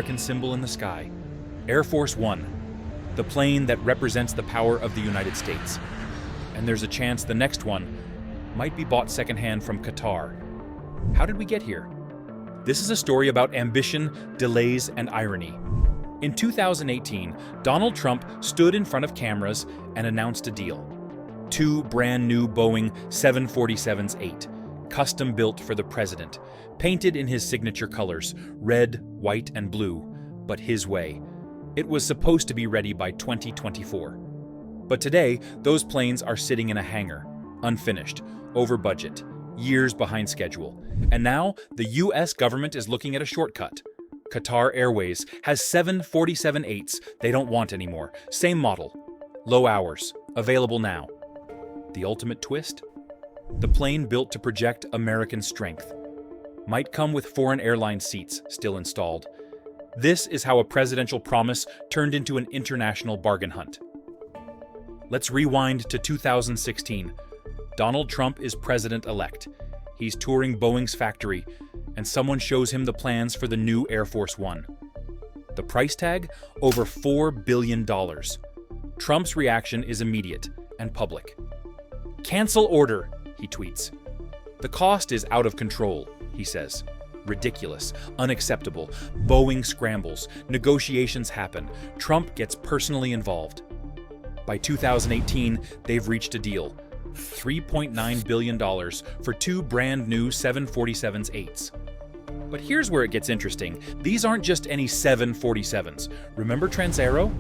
American symbol in the sky. Air Force One, the plane that represents the power of the United States. And there's a chance the next one might be bought secondhand from Qatar. How did we get here? This is a story about ambition, delays, and irony. In 2018, Donald Trump stood in front of cameras and announced a deal. 2 brand new Boeing 747-8, custom built for the president, painted in his signature colors, red, white, and blue, but his way. It was supposed to be ready by 2024. But today, those planes are sitting in a hangar, unfinished, over budget, years behind schedule. And now, the US government is looking at a shortcut. Qatar Airways has 747-8s they don't want anymore. Same model, low hours, available now. The ultimate twist? The plane built to project American strength might come with foreign airline seats still installed. This is how a presidential promise turned into an international bargain hunt. Let's rewind to 2016. Donald Trump is president-elect. He's touring Boeing's factory, and someone shows him the plans for the new Air Force One. The price tag? Over $4 billion. Trump's reaction is immediate and public. "Cancel order," he tweets. "The cost is out of control," he says. Ridiculous, unacceptable. Boeing scrambles, negotiations happen. Trump gets personally involved. By 2018, they've reached a deal. $3.9 billion for 2 brand new 747-8s. But here's where it gets interesting. These aren't just any 747s. Remember Transaero,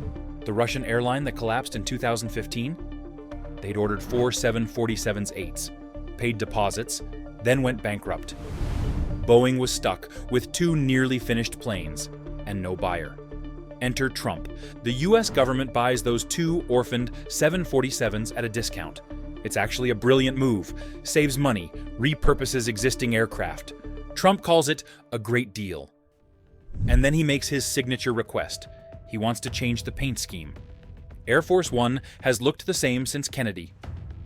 the Russian airline that collapsed in 2015? They'd ordered 4 747-8s, paid deposits, then went bankrupt. Boeing was stuck with 2 nearly finished planes and no buyer. Enter Trump. The US government buys those 2 orphaned 747s at a discount. It's actually a brilliant move, saves money, repurposes existing aircraft. Trump calls it a great deal. And then he makes his signature request. He wants to change the paint scheme. Air Force One has looked the same since Kennedy.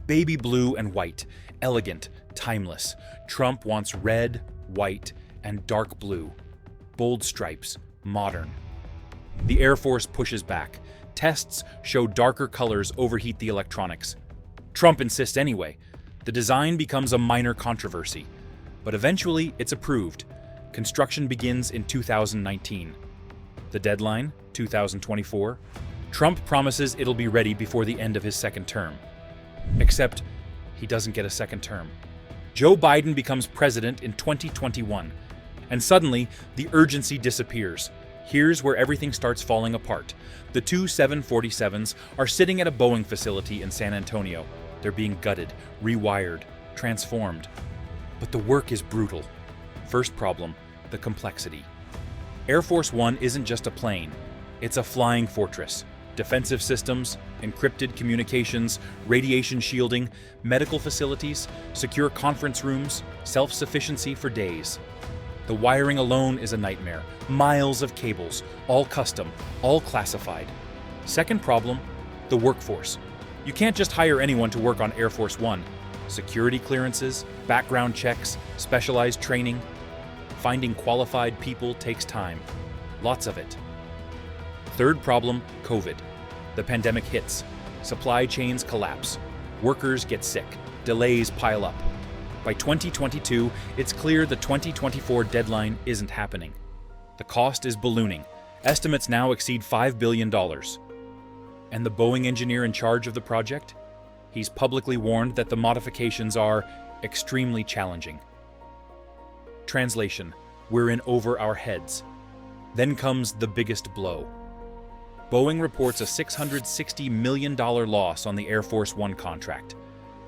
Baby blue and white, elegant, timeless. Trump wants red, white, and dark blue. Bold stripes, modern. The Air Force pushes back. Tests show darker colors overheat the electronics. Trump insists anyway. The design becomes a minor controversy. But eventually, it's approved. Construction begins in 2019. The deadline, 2024. Trump promises it'll be ready before the end of his second term. Except, he doesn't get a second term. Joe Biden becomes president in 2021. And suddenly, the urgency disappears. Here's where everything starts falling apart. The 2 747s are sitting at a Boeing facility in San Antonio. They're being gutted, rewired, transformed. But the work is brutal. First problem, the complexity. Air Force One isn't just a plane. It's a flying fortress. Defensive systems, encrypted communications, radiation shielding, medical facilities, secure conference rooms, self-sufficiency for days. The wiring alone is a nightmare. Miles of cables, all custom, all classified. Second problem, the workforce. You can't just hire anyone to work on Air Force One. Security clearances, background checks, specialized training. Finding qualified people takes time. Lots of it. Third problem, COVID. The pandemic hits. Supply chains collapse. Workers get sick. Delays pile up. By 2022, it's clear the 2024 deadline isn't happening. The cost is ballooning. Estimates now exceed $5 billion. And the Boeing engineer in charge of the project? He's publicly warned that the modifications are extremely challenging. Translation: we're in over our heads. Then comes the biggest blow. Boeing reports a $660 million loss on the Air Force One contract.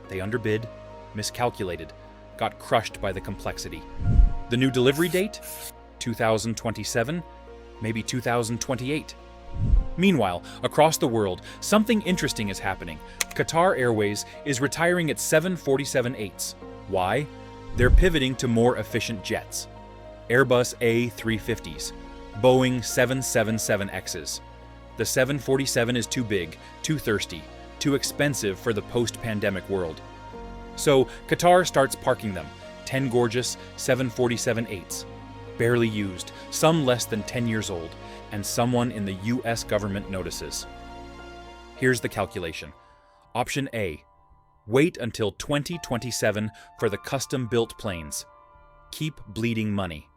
They underbid, miscalculated, got crushed by the complexity. The new delivery date? 2027, maybe 2028. Meanwhile, across the world, something interesting is happening. Qatar Airways is retiring its 747-8s. Why? They're pivoting to more efficient jets. Airbus A350s, Boeing 777Xs. The 747 is too big, too thirsty, too expensive for the post-pandemic world. So Qatar starts parking them, 10 gorgeous 747-8s. barely used, some less than 10 years old, and someone in the US government notices. Here's the calculation. Option A, wait until 2027 for the custom-built planes. Keep bleeding money.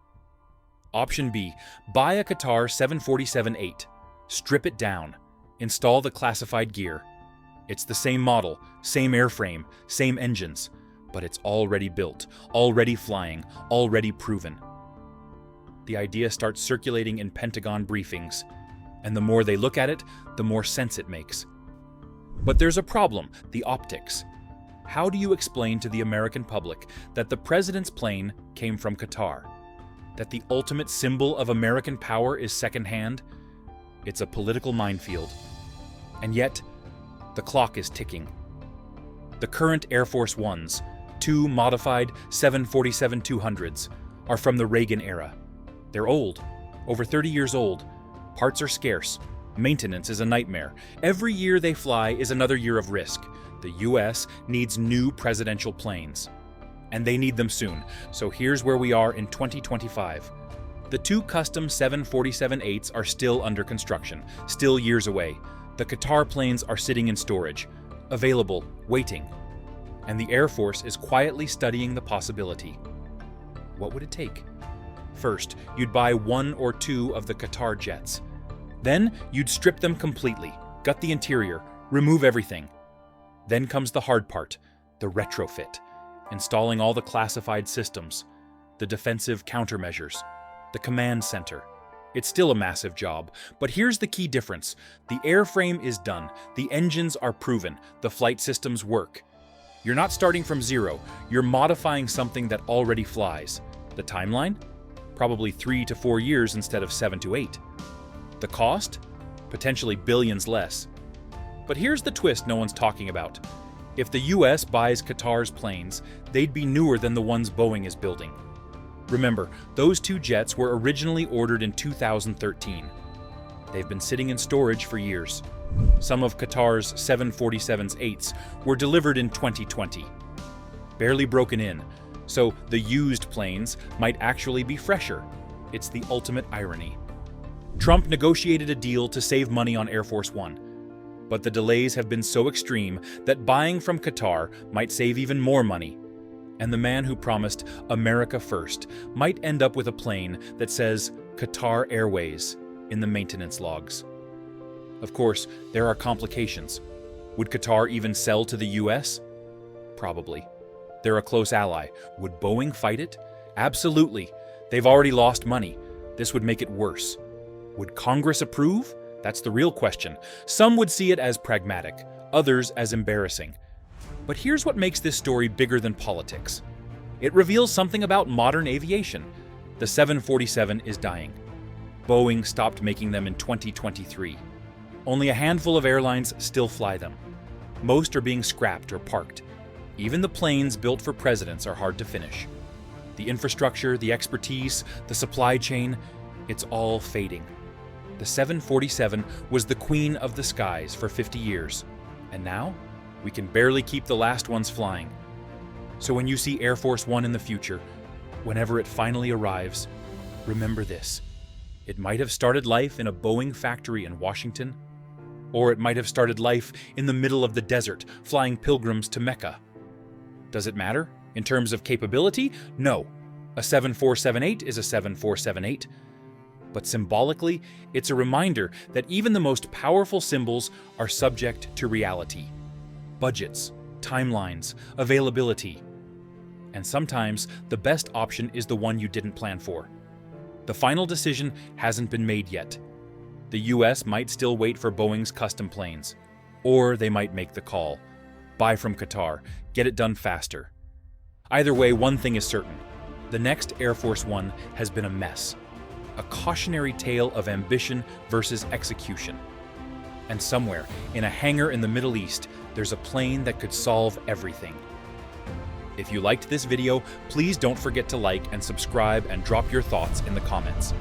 Option B, buy a Qatar 747-8, strip it down, install the classified gear. It's the same model, same airframe, same engines, but it's already built, already flying, already proven. The idea starts circulating in Pentagon briefings, and the more they look at it, the more sense it makes. But there's a problem, the optics. How do you explain to the American public that the president's plane came from Qatar? That the ultimate symbol of American power is secondhand? It's a political minefield. And yet, the clock is ticking. The current Air Force Ones, two modified 747-200s, are from the Reagan era. They're old, over 30 years old. Parts are scarce. Maintenance is a nightmare. Every year they fly is another year of risk. The US needs new presidential planes. And they need them soon, so here's where we are in 2025. The two custom 747-8s are still under construction, still years away. The Qatar planes are sitting in storage, available, waiting. And the Air Force is quietly studying the possibility. What would it take? First, you'd buy one or two of the Qatar jets. Then, you'd strip them completely, gut the interior, remove everything. Then comes the hard part, the retrofit. Installing all the classified systems, the defensive countermeasures, the command center. It's still a massive job, but here's the key difference. The airframe is done, the engines are proven, the flight systems work. You're not starting from zero, you're modifying something that already flies. The timeline? Probably 3 to 4 years instead of 7 to 8. The cost? Potentially billions less. But here's the twist no one's talking about. If the US buys Qatar's planes, they'd be newer than the ones Boeing is building. Remember, those two jets were originally ordered in 2013. They've been sitting in storage for years. Some of Qatar's 747-8s were delivered in 2020. Barely broken in, so the used planes might actually be fresher. It's the ultimate irony. Trump negotiated a deal to save money on Air Force One. But the delays have been so extreme that buying from Qatar might save even more money. And the man who promised America first might end up with a plane that says Qatar Airways in the maintenance logs. Of course, there are complications. Would Qatar even sell to the US? Probably. They're a close ally. Would Boeing fight it? Absolutely. They've already lost money. This would make it worse. Would Congress approve? That's the real question. Some would see it as pragmatic, others as embarrassing. But here's what makes this story bigger than politics. It reveals something about modern aviation. The 747 is dying. Boeing stopped making them in 2023. Only a handful of airlines still fly them. Most are being scrapped or parked. Even the planes built for presidents are hard to finish. The infrastructure, the expertise, the supply chain, it's all fading. The 747 was the queen of the skies for 50 years, and now we can barely keep the last ones flying. So when you see Air Force One in the future, whenever it finally arrives, remember this. It might have started life in a Boeing factory in Washington, or it might have started life in the middle of the desert, flying pilgrims to Mecca. Does it matter? In terms of capability? No. A 747-8 is a 747-8. But symbolically, it's a reminder that even the most powerful symbols are subject to reality. Budgets, timelines, availability. And sometimes, the best option is the one you didn't plan for. The final decision hasn't been made yet. The US might still wait for Boeing's custom planes. Or they might make the call. Buy from Qatar, get it done faster. Either way, one thing is certain. The next Air Force One has been a mess. A cautionary tale of ambition versus execution. And somewhere, in a hangar in the Middle East, there's a plane that could solve everything. If you liked this video, please don't forget to like and subscribe and drop your thoughts in the comments.